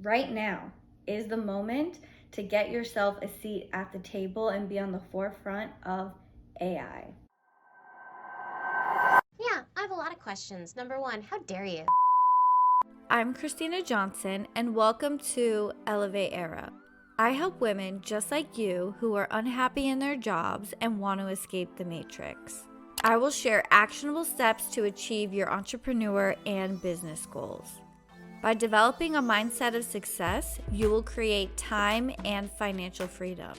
right now is the moment to get yourself a seat at the table and be on the forefront of AI. Yeah, I have a lot of questions. Number one, how dare you? I'm Christina Johnson, and welcome to Elevate Era. I help women just like you who are unhappy in their jobs and want to escape the matrix. I will share actionable steps to achieve your entrepreneur and business goals. By developing a mindset of success, you will create time and financial freedom.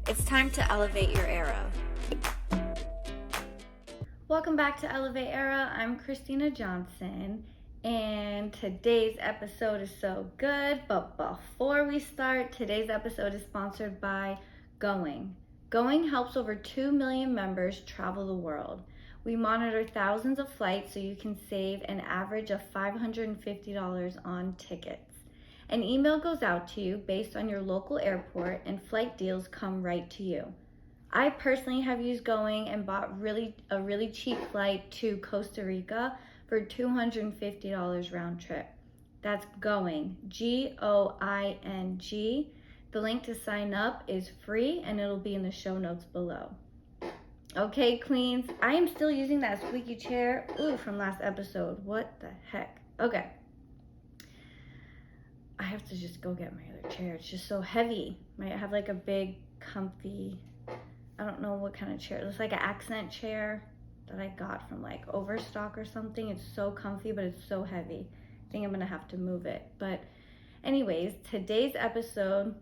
It's time to elevate your era. Welcome back to Elevate Era. I'm Christina Johnson, and today's episode is so good. But before we start, today's episode is sponsored by Going. Going helps over 2 million members travel the world. We monitor thousands of flights so you can save an average of $550 on tickets. An email goes out to you based on your local airport, and flight deals come right to you. I personally have used Going and bought a really cheap flight to Costa Rica for $250 round trip. That's Going, G-O-I-N-G. The link to sign up is free and it'll be in the show notes below. Okay, queens, I am still using that squeaky chair from last episode. What the heck? Okay. I have to just go get my other chair. It's just so heavy. I have like a big, comfy, I don't know what kind of chair. It looks like an accent chair that I got from like Overstock or something. It's so comfy, but it's so heavy. I think I'm gonna have to move it. But anyways, today's episode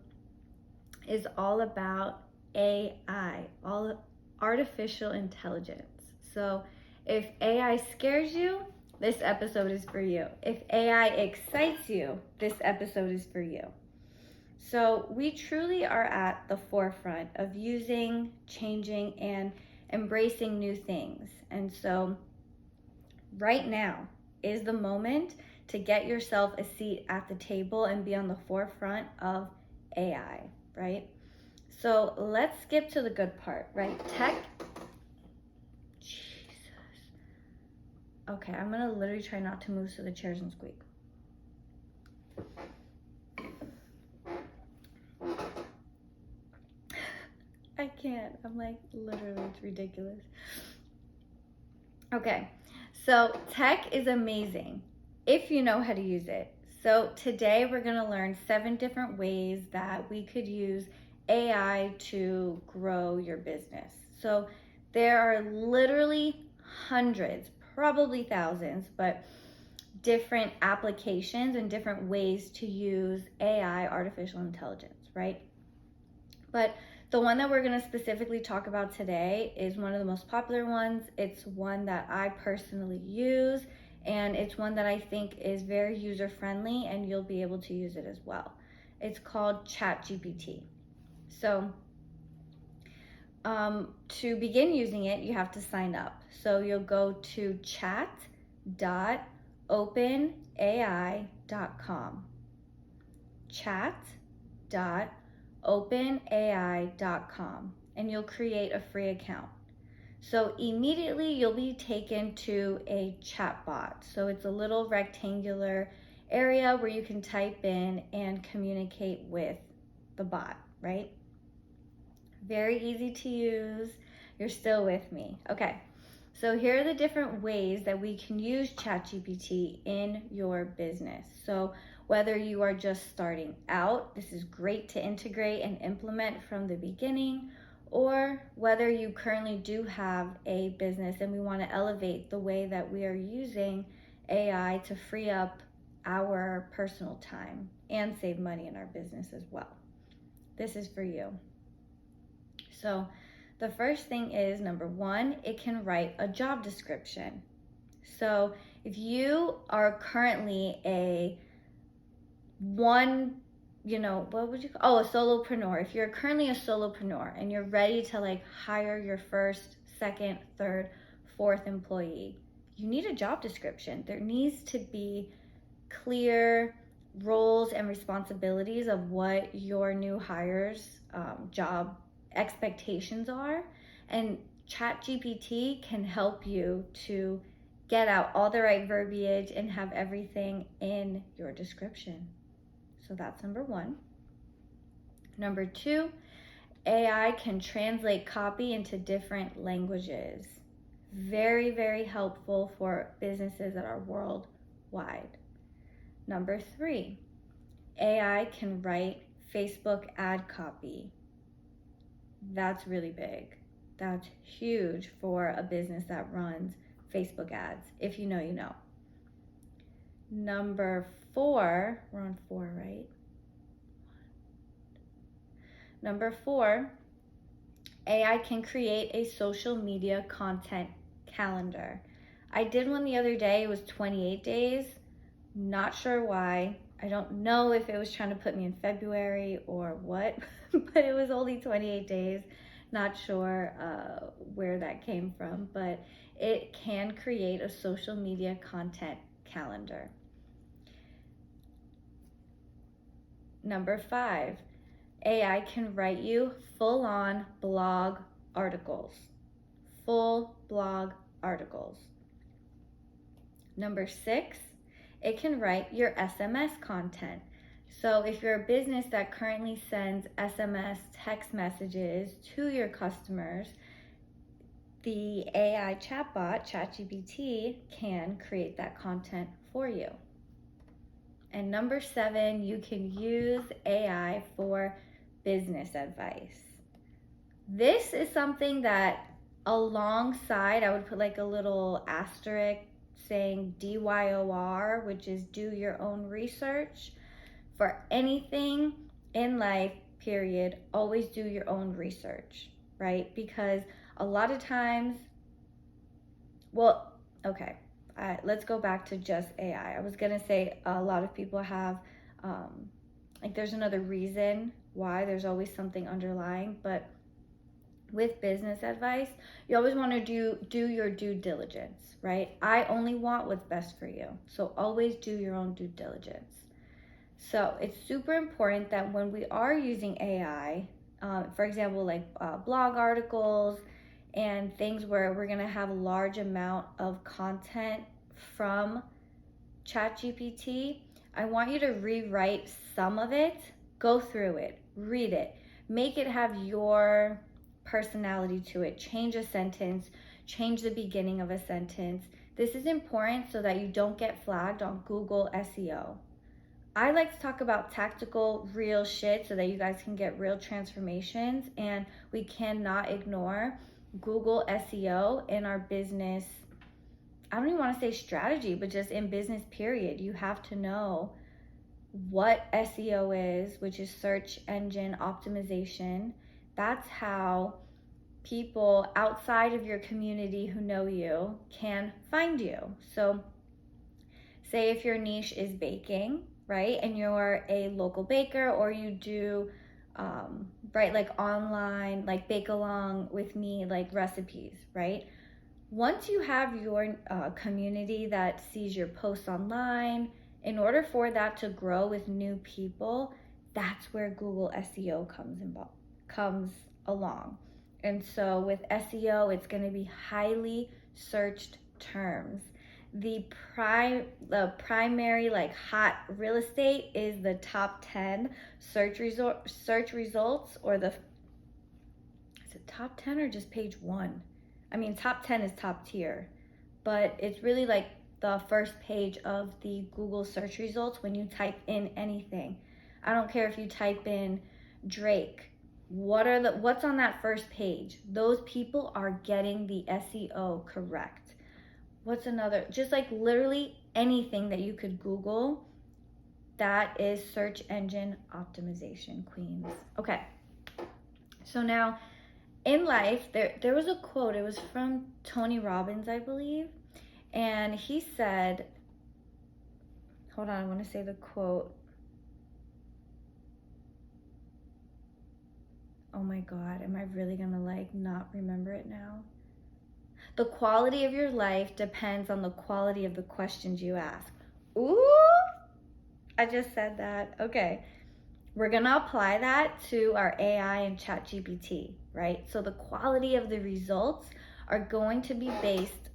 is all about AI, all artificial intelligence. So if AI scares you, this episode is for you. If AI excites you, this episode is for you. So we truly are at the forefront of using, changing, and embracing new things. And so right now is the moment to get yourself a seat at the table and be on the forefront of AI, right? So let's skip to the good part, right? Tech. Jesus. Okay, I'm gonna literally try not to move so the chairs don't squeak. I can't. I'm like, literally, it's ridiculous. Okay, so tech is amazing if you know how to use it. So today we're gonna learn 7 different ways that we could use AI to grow your business. So there are literally hundreds, probably thousands, but different applications and different ways to use AI, artificial intelligence, right? But the one that we're going to specifically talk about today is one of the most popular ones. It's one that I personally use, and it's one that I think is very user friendly, and you'll be able to use it as well. It's called CHAT GPT. So to begin using it, you have to sign up. So you'll go to chat.openai.com. chat.openai.com, and you'll create a free account. So immediately you'll be taken to a chat bot. So it's a little rectangular area where you can type in and communicate with the bot, right? Very easy to use. You're still with me. Okay. So here are the different ways that we can use ChatGPT in your business. So whether you are just starting out, this is great to integrate and implement from the beginning, or whether you currently do have a business and we want to elevate the way that we are using AI to free up our personal time and save money in our business as well. This is for you. So the first thing is, number 1, it can write a job description. So if you are currently a solopreneur. If you're currently a solopreneur and you're ready to like hire your first, second, third, fourth employee, you need a job description. There needs to be clear roles and responsibilities of what your new hire's job expectations are, and ChatGPT can help you to get out all the right verbiage and have everything in your description. So that's number one. Number two, AI can translate copy into different languages. Very, very helpful for businesses that are worldwide. Number three, AI can write Facebook ad copy. That's really big. That's huge for a business that runs Facebook ads. If you know, you know. Number four, we're on four, right? Number four, AI can create a social media content calendar. I did one the other day. It was 28 days. Not sure why. I don't know if it was trying to put me in February or what, but it was only 28 days. Not sure where that came from, but it can create a social media content calendar. Number five, AI can write you full-on blog articles. Full blog articles. Number six, it can write your SMS content. So if you're a business that currently sends SMS text messages to your customers, the AI chatbot, CHAT GPT, can create that content for you. And number seven, you can use AI for business advice. This is something that alongside, I would put like a little asterisk saying DYOR, which is do your own research. For anything in life, period, always do your own research, right? Because a lot of times, well, okay, let's go back to just AI. I was gonna say a lot of people have, like there's another reason why, there's always something underlying, but with business advice, you always want to do your due diligence, right? I only want what's best for you. So always do your own due diligence. So it's super important that when we are using AI, for example, like blog articles and things where we're going to have a large amount of content from ChatGPT, I want you to rewrite some of it, go through it, read it, make it have your personality to it, change a sentence, change the beginning of a sentence. This is important so that you don't get flagged on Google SEO. I like to talk about tactical, real shit so that you guys can get real transformations, and we cannot ignore Google SEO in our business. I don't even want to say strategy, but just in business, period. You have to know what SEO is, which is search engine optimization. That's how people outside of your community who know you can find you. So say if your niche is baking, right, and you're a local baker, or you do right, like online, like bake along with me, like recipes, right? Once you have your community that sees your posts online, in order for that to grow with new people, that's where Google SEO comes along. And so with SEO, it's going to be highly searched terms. The primary like hot real estate is the top 10 search results, or is it top 10 or just page 1? I mean, top 10 is top tier, but it's really like the first page of the Google search results when you type in anything. I don't care if you type in Drake. What's on that first page? Those people are getting the SEO correct. What's another? Just like literally anything that you could Google, that is search engine optimization, queens. Okay. So now in life, there was a quote. It was from Tony Robbins, I believe. And he said, hold on, I want to say the quote. Oh my God, am I really gonna like not remember it now? The quality of your life depends on the quality of the questions you ask. Ooh, I just said that. Okay, we're gonna apply that to our AI and ChatGPT, right? So the quality of the results are going to be based,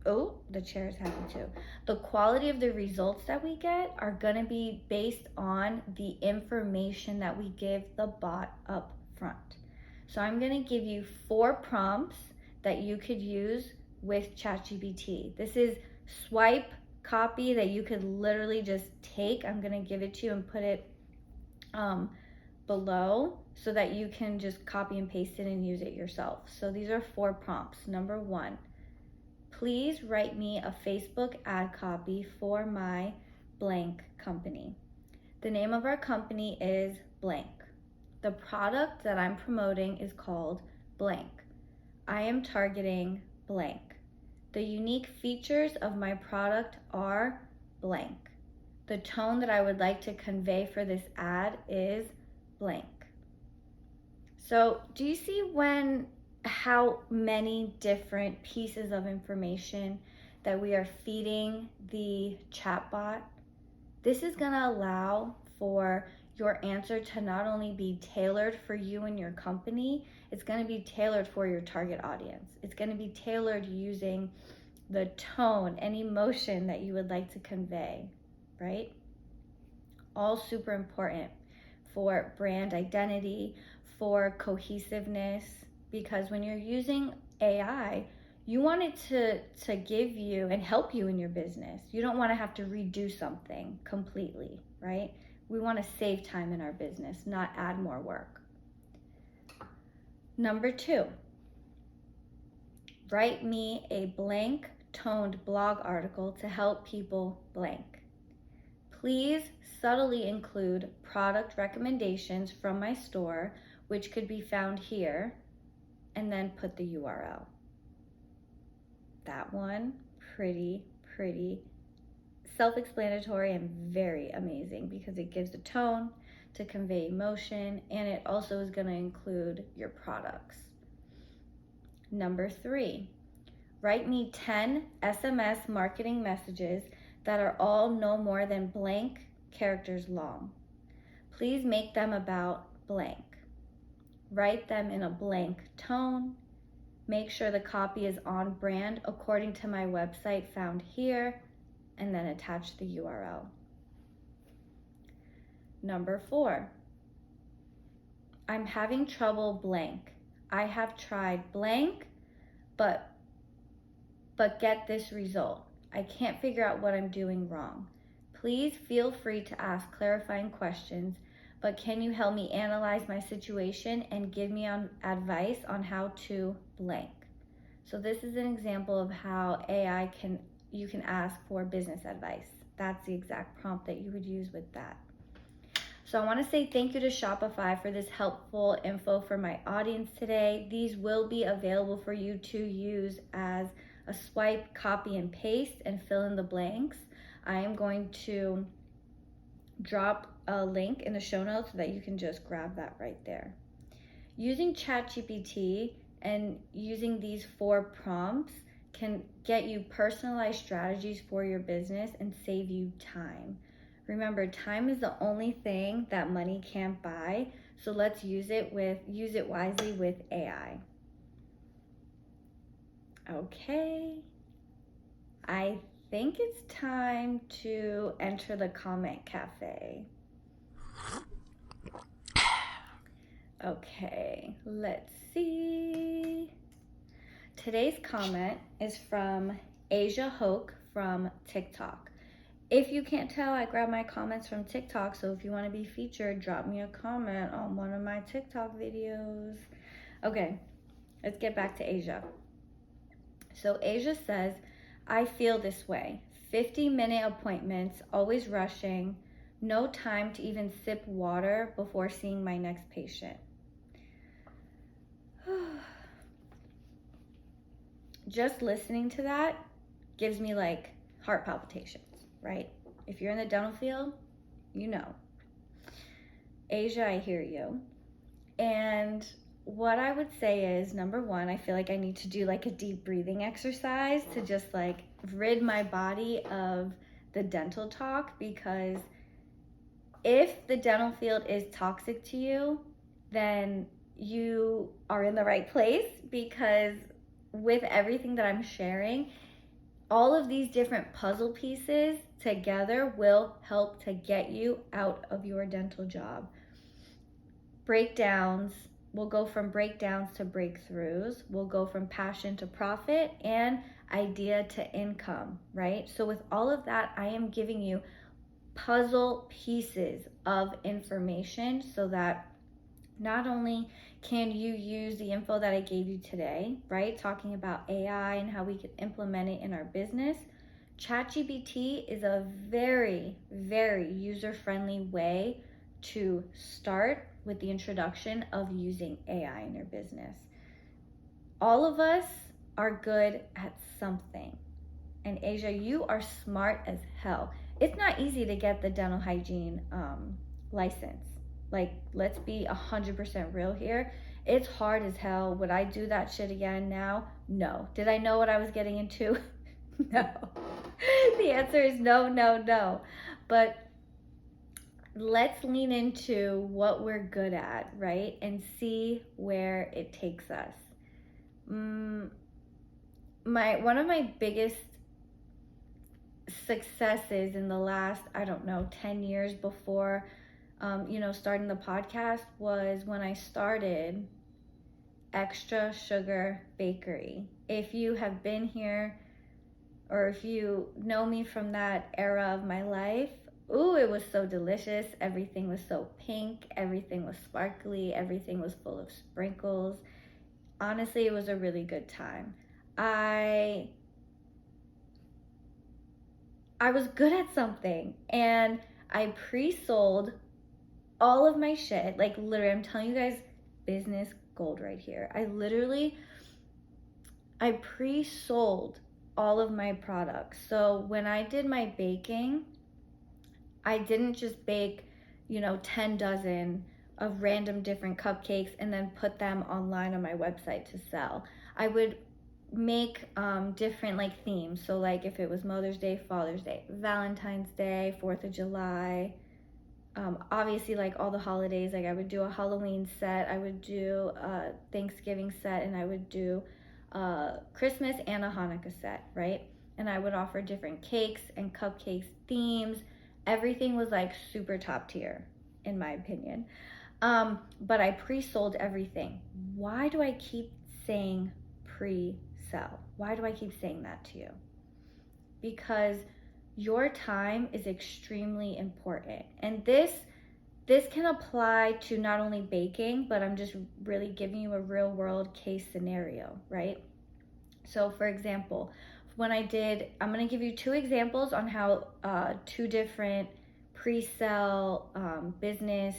oh, the chair is happy too. The quality of the results that we get are gonna be based on the information that we give the bot up front. So I'm gonna give you 4 prompts that you could use with ChatGPT. This is swipe copy that you could literally just take. I'm gonna give it to you and put it below so that you can just copy and paste it and use it yourself. So these are 4 prompts. Number 1, please write me a Facebook ad copy for my blank company. The name of our company is blank. The product that I'm promoting is called blank. I am targeting blank. The unique features of my product are blank. The tone that I would like to convey for this ad is blank. So do you see how many different pieces of information that we are feeding the chatbot? This is going to allow for your answer to not only be tailored for you and your company, it's going to be tailored for your target audience. It's going to be tailored using the tone and emotion that you would like to convey, right? All super important for brand identity, for cohesiveness, because when you're using AI, you want it to give you and help you in your business. You don't want to have to redo something completely, right? We want to save time in our business, not add more work. Number 2, write me a blank toned blog article to help people blank. Please subtly include product recommendations from my store, which could be found here, and then put the URL. That one, pretty self-explanatory and very amazing because it gives a tone to convey emotion, and it also is going to include your products. Number 3, write me 10 SMS marketing messages that are all no more than blank characters long. Please make them about blank. Write them in a blank tone. Make sure the copy is on brand according to my website found here, and then attach the URL. Number 4, I'm having trouble blank. I have tried blank, but get this result. I can't figure out what I'm doing wrong. Please feel free to ask clarifying questions, but can you help me analyze my situation and give me advice on how to blank? So this is an example of how you can ask for business advice. That's the exact prompt that you would use with that. So I want to say thank you to Shopify for this helpful info for my audience today. These will be available for you to use as a swipe, copy and paste, and fill in the blanks. I am going to drop a link in the show notes so that you can just grab that right there. Using CHAT GPT and using these 4 prompts can get you personalized strategies for your business and save you time. Remember, time is the only thing that money can't buy, so let's use it wisely with AI. Okay, I think it's time to enter the comment cafe. Okay, let's see. Today's comment is from Asia Hoke from TikTok. If you can't tell, I grab my comments from TikTok, so if you want to be featured, drop me a comment on one of my TikTok videos. Okay, let's get back to Asia. So Asia says, I feel this way. 50-minute appointments, always rushing, no time to even sip water before seeing my next patient. Just listening to that gives me like heart palpitations, right? If you're in the dental field, you know. Asia, I hear you. And what I would say is, number 1, I feel like I need to do like a deep breathing exercise to just like rid my body of the dental talk, because if the dental field is toxic to you, then you are in the right place, because with everything that I'm sharing, all of these different puzzle pieces together will help to get you out of your dental job. Breakdowns, we'll go from breakdowns to breakthroughs. We'll go from passion to profit and idea to income, right? So with all of that, I am giving you puzzle pieces of information so that not only can you use the info that I gave you today, right? Talking about AI and how we can implement it in our business. CHAT GPT is a very, very user-friendly way to start with the introduction of using AI in your business. All of us are good at something. And Asia, you are smart as hell. It's not easy to get the dental hygiene license. Like, let's be 100% real here. It's hard as hell. Would I do that shit again now? No. Did I know what I was getting into? No. The answer is no, no, no. But let's lean into what we're good at, right? And see where it takes us. One of my biggest successes in the last, 10 years before, starting the podcast was when I started Extra Sugar Bakery. If you have been here or if you know me from that era of my life, ooh, it was so delicious. Everything was so pink. Everything was sparkly. Everything was full of sprinkles. Honestly, it was a really good time. I was good at something, and I pre-sold all of my shit. Like, literally, I'm telling you guys, business gold right here. I pre-sold all of my products. So when I did my baking, I didn't just bake, 10 dozen of random different cupcakes and then put them online on my website to sell. I would make different like themes. So like if it was Mother's Day, Father's Day, Valentine's Day, 4th of July, obviously like all the holidays, like I would do a Halloween set, I would do a Thanksgiving set, and I would do Christmas and a Hanukkah set, right? And I would offer different cakes and cupcakes themes. Everything was like super top tier in my opinion. But I pre-sold everything. Why do I keep saying pre-sell? Why do I keep saying that to you? Because your time is extremely important. And this can apply to not only baking, but I'm just really giving you a real world case scenario, right? So for example, I'm going to give you 2 examples on how 2 different pre-sell business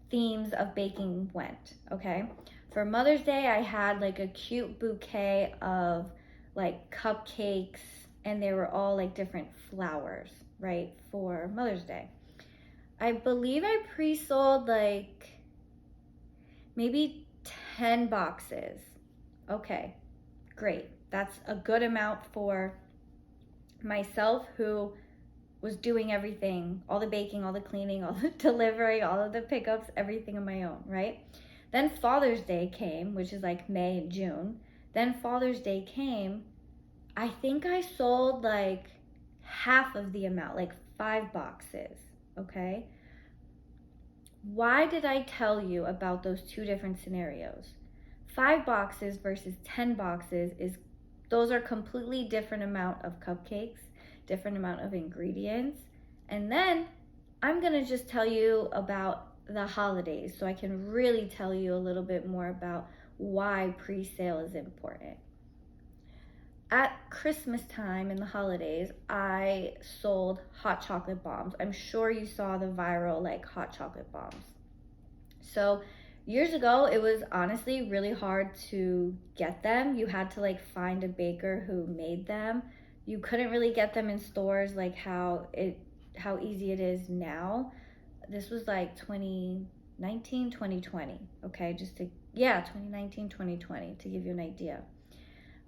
themes of baking went, okay? For Mother's Day, I had like a cute bouquet of like cupcakes, and they were all like different flowers, right, for Mother's Day. I believe I pre-sold like maybe 10 boxes. Okay, great. That's a good amount for myself, who was doing everything, all the baking, all the cleaning, all the delivery, all of the pickups, everything on my own, right? Then Father's Day came, which is like May and June. Then Father's Day came. I think I sold like half of the amount, like 5 boxes, okay? Why did I tell you about those 2 different scenarios? 5 boxes versus 10 boxes those are completely different amount of cupcakes, different amount of ingredients. And then I'm gonna just tell you about the holidays so I can really tell you a little bit more about why pre-sale is important. At Christmas time and the holidays, I sold hot chocolate bombs. I'm sure you saw the viral like hot chocolate bombs. So years ago, it was honestly really hard to get them. You had to like find a baker who made them. You couldn't really get them in stores like how easy it is now. This was like 2019, 2020, okay? 2019, 2020, to give you an idea.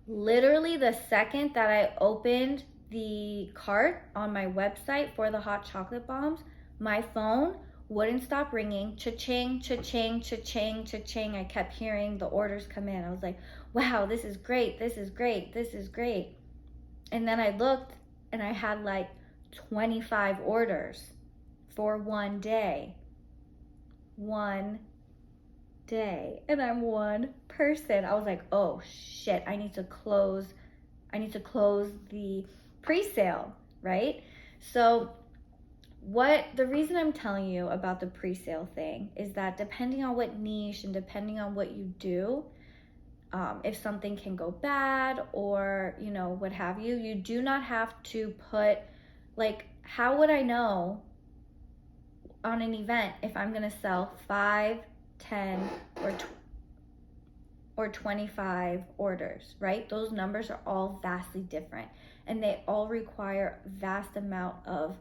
Literally the second that I opened the cart on my website for the hot chocolate bombs, my phone wouldn't stop ringing. Cha-ching, cha-ching, cha-ching, cha-ching. I kept hearing the orders come in. I was like, wow, this is great, this is great, this is great. And then I looked and I had like 25 orders for one day. One day. And I'm one person. I was like, oh shit, I need to close the pre-sale, right? So the reason I'm telling you about the pre-sale thing is that depending on what niche and depending on what you do, if something can go bad or, what have you, you do not have to put, like, how would I know on an event if I'm going to sell 5, 10, or 25 orders, right? Those numbers are all vastly different and they all require vast amount of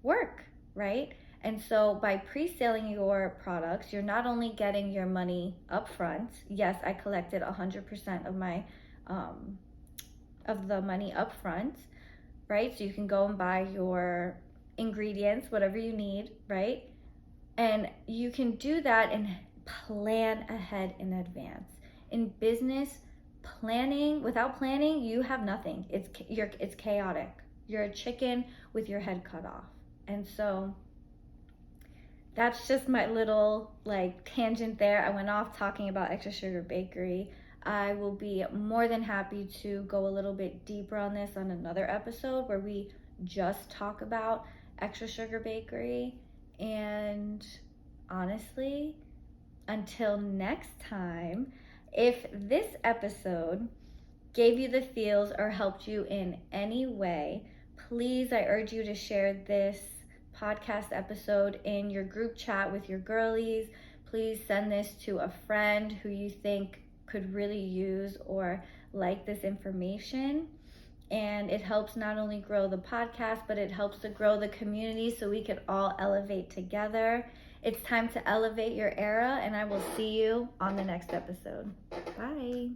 work, right? And so by pre-selling your products, you're not only getting your money up front. Yes, I collected 100% of my of the money up front, right? So you can go and buy your ingredients, whatever you need, right? And you can do that and plan ahead in advance. In business, without planning, you have nothing. It's chaotic. You're a chicken with your head cut off. And so that's just my little tangent there. I went off talking about Extra Sugar Bakery. I will be more than happy to go a little bit deeper on this on another episode where we just talk about Extra Sugar Bakery. And honestly, until next time, if this episode gave you the feels or helped you in any way, please, I urge you to share this podcast episode in your group chat with your girlies. Please send this to a friend who you think could really use or like this information. And it helps not only grow the podcast, but it helps to grow the community so we could all elevate together. It's time to elevate your era, and I will see you on the next episode. Bye.